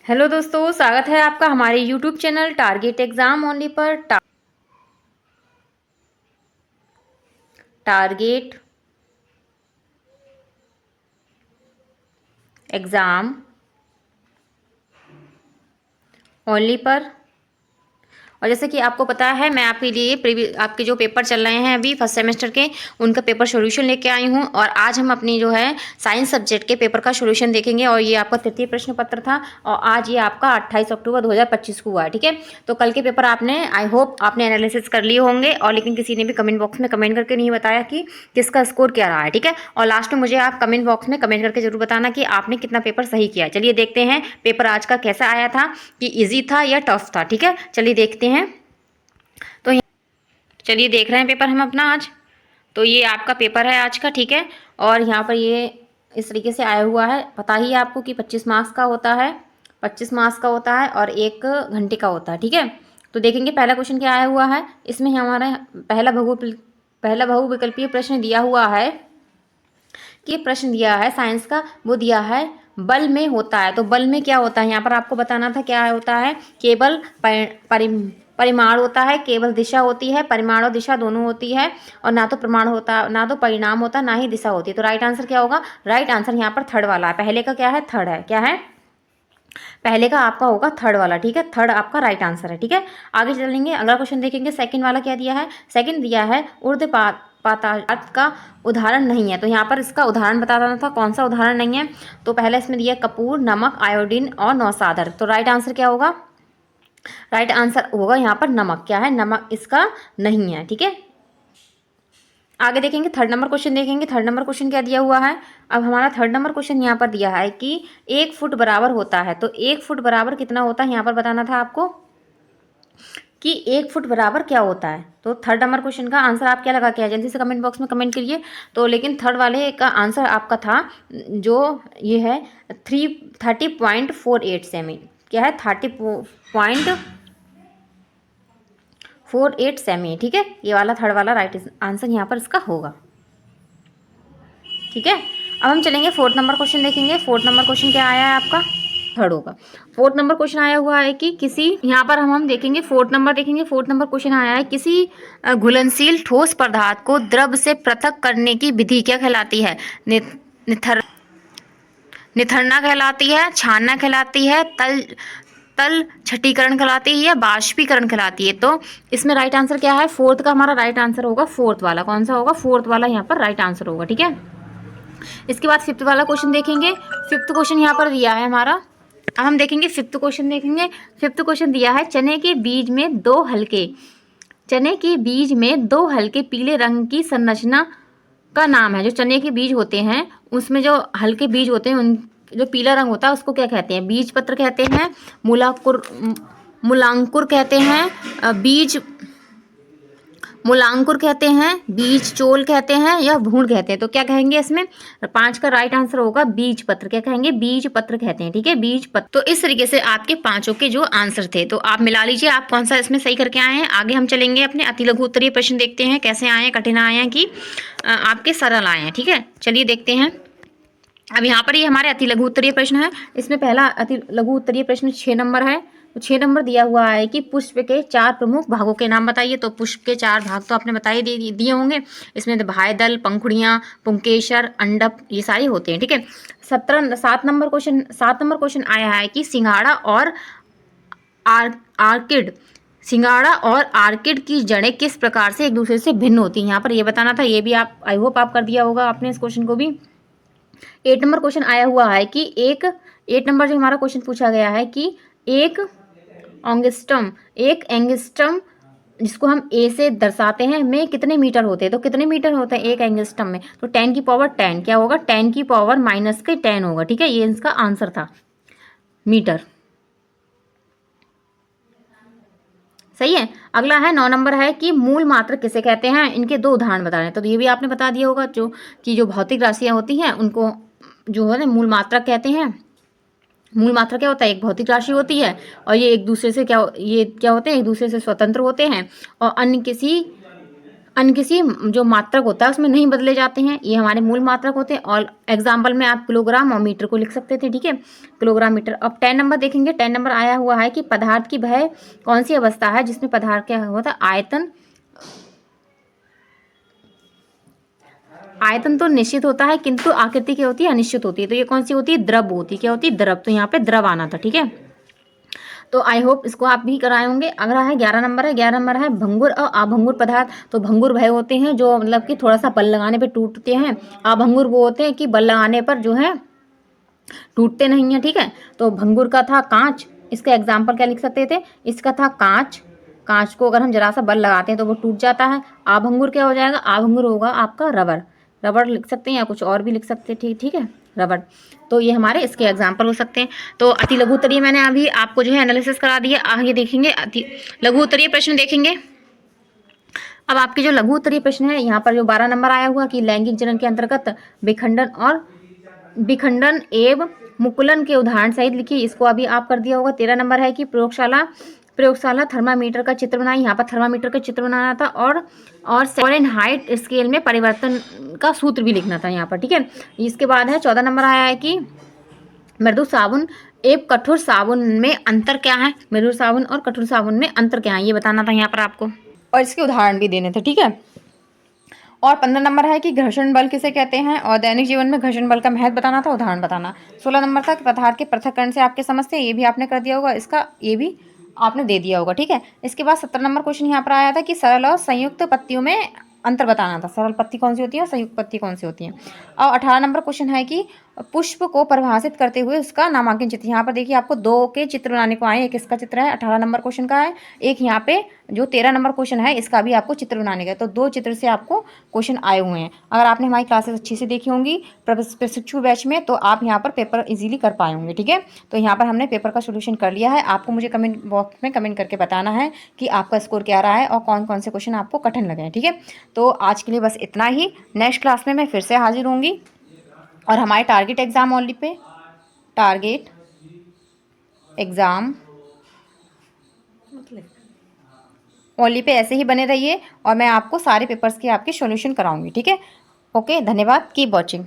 Hello दोस्तों, स्वागत है आपका हमारे YouTube channel target exam only पर। टारगेट एग्जाम ओनली पर। और जैसे कि आपको पता है, मैं आपके लिए आपके जो पेपर चल रहे हैं अभी फर्स्ट सेमेस्टर के, उनका पेपर सॉल्यूशन लेके आई हूँ। और आज हम अपनी जो है साइंस सब्जेक्ट के पेपर का सॉल्यूशन देखेंगे। और ये आपका तृतीय प्रश्न पत्र था और आज ये आपका 28 अक्टूबर 2025 को हुआ है। ठीक है, तो कल के पेपर आपने, आई होप आपने एनालिसिस कर लिए होंगे। और लेकिन किसी ने भी कमेंट बॉक्स में कमेंट करके नहीं बताया कि किसका स्कोर क्या रहा है। ठीक है, और लास्ट में मुझे आप कमेंट बॉक्स में कमेंट करके जरूर बताना कि आपने कितना पेपर सही किया। चलिए देखते हैं पेपर आज का कैसा आया था, कि ईजी था या टफ था। ठीक है, चलिए देखते हैं। तो चलिए देख रहे हैं पेपर हम अपना आज। तो ये आपका पेपर है आज का। ठीक है, और यहाँ पर ये इस तरीके से आया हुआ है। पता ही है आपको कि 25 मार्क्स का होता है, 25 मार्क्स का होता है और 1 घंटे का होता है। ठीक है, तो देखेंगे पहला क्वेश्चन क्या आया हुआ है। इसमें हमारा पहला बहुविकल्पीय प्रश्न दिया हुआ है कि प्रश्न दिया है साइंस का, वो दिया है बल में होता है। तो बल में क्या होता है यहाँ पर आपको बताना था। क्या होता है? केवल परिमाण होता है, केवल दिशा होती है। परिमाण और दिशा दोनों होती है, और ना तो प्रमाण होता, ना तो परिणाम होता, ना ही दिशा होती है। तो राइट आंसर क्या होगा? राइट आंसर यहाँ पर थर्ड वाला है। पहले का क्या है? थर्ड है। क्या है? पहले का आपका होगा थर्ड वाला। ठीक है, थर्ड आपका राइट आंसर है। ठीक है, आगे चलेंगे, अगला क्वेश्चन देखेंगे। सेकंड वाला क्या दिया है? सेकंड दिया है ऊर्ध्वपात पाताजात का उदाहरण नहीं है। तो यहाँ पर इसका उदाहरण बताना था, कौन सा उदाहरण नहीं है। तो पहले इसमें दिया कपूर, नमक, आयोडीन और नौसादर। तो राइट आंसर क्या होगा? राइट आंसर होगा यहाँ पर नमक। क्या है? नमक इसका नहीं है। ठीक है, आगे देखेंगे, थर्ड नंबर क्वेश्चन देखेंगे। थर्ड नंबर क्वेश्चन क्या दिया हुआ है? अब हमारा थर्ड नंबर क्वेश्चन यहाँ पर दिया है कि 1 फुट बराबर होता है। तो 1 फुट बराबर कितना होता है यहाँ पर बताना था आपको, कि 1 फुट बराबर क्या होता है। तो थर्ड नंबर क्वेश्चन का आंसर आप क्या लगा के आए? जल्दी से कमेंट बॉक्स में कमेंट करिए। तो लेकिन थर्ड वाले का आंसर आपका था जो ये है 30.48 सेमी। क्या है? 30.48 सेमी। ठीक है, ये वाला थर्ड वाला राइट आंसर यहाँ पर इसका होगा। ठीक है, अब हम चलेंगे फोर्थ नंबर क्वेश्चन देखेंगे। फोर्थ नंबर क्वेश्चन क्या आया है आपका? थर्ड होगा। फोर्थ नंबर क्वेश्चन आया हुआ है कि किसी, यहाँ पर हम देखेंगे फोर्थ नंबर देखेंगे। फोर्थ नंबर क्वेश्चन आया है किसी घुलनशील ठोस पदार्थ को द्रव से पृथक करने की विधि क्या कहलाती है? निथर निथरना कहलाती है, छानना कहलाती है, तल छटीकरण कहलाती है, या बाष्पीकरण कहलाती है। तो इसमें राइट आंसर क्या है? फोर्थ का हमारा राइट आंसर होगा फोर्थ वाला। कौन सा होगा? फोर्थ वाला यहाँ पर राइट आंसर होगा। ठीक है, इसके बाद फिफ्थ वाला क्वेश्चन देखेंगे। फिफ्थ क्वेश्चन यहाँ पर दिया है हमारा। अब हम देखेंगे फिफ्थ क्वेश्चन देखेंगे। फिफ्थ क्वेश्चन दिया है चने के बीज में दो हल्के पीले रंग की संरचना का नाम है। जो चने के बीज होते हैं उसमें जो हल्के बीज होते हैं, उन जो पीला रंग होता है उसको क्या कहते हैं? बीज पत्र कहते हैं, मूलांकुर कहते हैं, बीज मूलांकुर कहते हैं, बीज चोल कहते हैं, या भ्रूण कहते हैं। तो क्या कहेंगे इसमें? 5 का राइट आंसर होगा बीज पत्र। क्या कहेंगे? बीज पत्र कहते हैं। ठीक है, बीज पत्र। तो इस तरीके से आपके 5 के जो आंसर थे, तो आप मिला लीजिए आप कौन सा इसमें सही करके आए हैं। आगे हम चलेंगे, अपने अति लघु उत्तरीय प्रश्न देखते हैं कैसे आए हैं, कठिन आए हैं कि आपके सरल आए हैं। ठीक है, चलिए देखते हैं। अब यहाँ पर ये हमारे अति लघु उत्तरीय प्रश्न है। इसमें पहला अति लघु उत्तरीय प्रश्न 6 नंबर है। तो 6 नंबर दिया हुआ है कि पुष्प के 4 प्रमुख भागों के नाम बताइए। तो पुष्प के 4 भाग तो आपने बताइए दिए होंगे। इसमें बाह्यदल, पंखुड़ियाँ, पुंकेसर, अंडप, ये सारे होते हैं। ठीक है, 7 नंबर क्वेश्चन आया है कि सिंगाड़ा और आर्किड की जड़ें किस प्रकार से एक दूसरे से भिन्न होती हैं। यहाँ पर ये बताना था। ये भी आप, आई होप आप कर दिया होगा आपने इस क्वेश्चन को भी। 8 नंबर क्वेश्चन आया हुआ है कि 8 नंबर जो हमारा क्वेश्चन पूछा गया है कि एक एंगस्ट्रम जिसको हम ए से दर्शाते हैं में कितने मीटर होते हैं। तो कितने मीटर होते हैं एक एंगस्ट्रम में? तो 10 की पावर 10। क्या होगा? 10 की पावर माइनस के 10 होगा। ठीक है, ये इसका आंसर था, मीटर। सही है। अगला है 9 नंबर है कि मूल मात्र किसे कहते हैं? इनके 2 उदाहरण बता रहे हैं। तो ये भी आपने बता दिया होगा, जो भौतिक राशियां होती हैं उनको जो है ना मूल मात्रा कहते हैं। मूल मात्रा क्या होता है? एक भौतिक राशि होती है, और ये एक दूसरे से क्या होते हैं? एक दूसरे से स्वतंत्र होते हैं, और अन्य किसी जो मात्रक होता है उसमें नहीं बदले जाते हैं, ये हमारे मूल मात्रक होते हैं। और एग्जाम्पल में आप किलोग्राम और मीटर को लिख सकते थे, ठीक है, किलोग्राम मीटर। अब 10 नंबर देखेंगे। 10 नंबर आया हुआ है कि पदार्थ की वह कौन सी अवस्था है जिसमें पदार्थ क्या होता है, आयतन तो निश्चित होता है किंतु आकृति क्या होती है, अनिश्चित होती है। तो ये कौन सी होती है, द्रव होती है। क्या होती है, द्रव। तो यहाँ पे द्रव आना था, ठीक है। तो आई होप इसको आप भी कराए होंगे। अगला है 11 नंबर है। 11 नंबर है भंगुर और अभंगुर पदार्थ। तो भंगुर वह होते हैं जो मतलब कि थोड़ा सा बल लगाने पे टूटते हैं, अभंगुर वो होते हैं कि बल लगाने पर जो है टूटते नहीं है, ठीक है। तो भंगुर का था कांच, इसका एग्जाम्पल क्या लिख सकते थे, इसका था कांच। कांच को अगर हम जरा सा बल लगाते हैं तो वो टूट जाता है। आभंगुर क्या हो जाएगा, आभंगुर होगा आपका रबर। रबर लिख सकते हैं या कुछ और भी लिख सकते हैं, ठीक ठीक है, रबर। तो ये हमारे इसके एग्जाम्पल हो सकते हैं। तो अति लघु उत्तरीय मैंने अभी आपको जो है एनालिसिस करा दिया। आगे देखेंगे अति लघु उत्तरीय प्रश्न देखेंगे। अब आपके जो लघु उत्तरीय प्रश्न है यहाँ पर जो 12 नंबर आया हुआ कि लैंगिक जनन के अंतर्गत विखंडन एवं मुकुलन के उदाहरण सहित लिखिए। इसको अभी आप कर दिया होगा। 13 नंबर है कि प्रयोगशाला थर्मामीटर का चित्र बनाई। यहाँ पर थर्मामीटर का चित्र बनाना था और फ़ारेनहाइट स्केल में परिवर्तन का सूत्र भी लिखना था यहाँ पर, ठीक है। इसके बाद है 14 नंबर आया है कि मृदु साबुन एवं कठोर साबुन में अंतर क्या है, मृदु साबुन और कठोर साबुन में अंतर क्या है ये बताना था यहाँ पर आपको, और इसके उदाहरण भी देने थे, ठीक है। और 15 नंबर है कि घर्षण बल किसे कहते हैं और दैनिक जीवन में घर्षण बल का महत्व बताना था, उदाहरण बताना। 16 नंबर था कि पदार्थ के पृथक्करण से आपके समझते हैं, ये भी आपने कर दिया होगा, इसका ये भी आपने दे दिया होगा, ठीक है। इसके बाद 17 नंबर क्वेश्चन यहाँ पर आया था कि सरल और संयुक्त पत्तियों में अंतर बताना था। सरल पत्ती कौन सी होती है और संयुक्त पत्ती कौन सी होती है। और 18 नंबर क्वेश्चन है कि पुष्प को परिभाषित करते हुए उसका नामांकन चित्र। यहाँ पर देखिए आपको दो के चित्र बनाने को आए, एक इसका चित्र है 18 नंबर क्वेश्चन का है, एक यहाँ पे जो 13 नंबर क्वेश्चन है इसका भी आपको चित्र बनाने का। तो दो चित्र से आपको क्वेश्चन आए हुए हैं। अगर आपने हमारी क्लासेस अच्छी से देखी होंगी प्रशिक्षु बैच में तो आप यहाँ पर पेपर इजीली कर पाए होंगे, ठीक है। तो यहाँ पर हमने पेपर का सोल्यूशन कर लिया है। आपको मुझे कमेंट बॉक्स में कमेंट करके बताना है कि आपका स्कोर क्या रहा है और कौन कौन से क्वेश्चन आपको कठिन लगे हैं, ठीक है। तो आज के लिए बस इतना ही। नेक्स्ट क्लास में मैं फिर से हाजिर होंगी और हमारे टारगेट एग्जाम ओनली पे ऐसे ही बने रहिए और मैं आपको सारे पेपर्स के आपके सॉल्यूशन कराऊंगी, ठीक है। ओके, धन्यवाद, कीप वॉचिंग।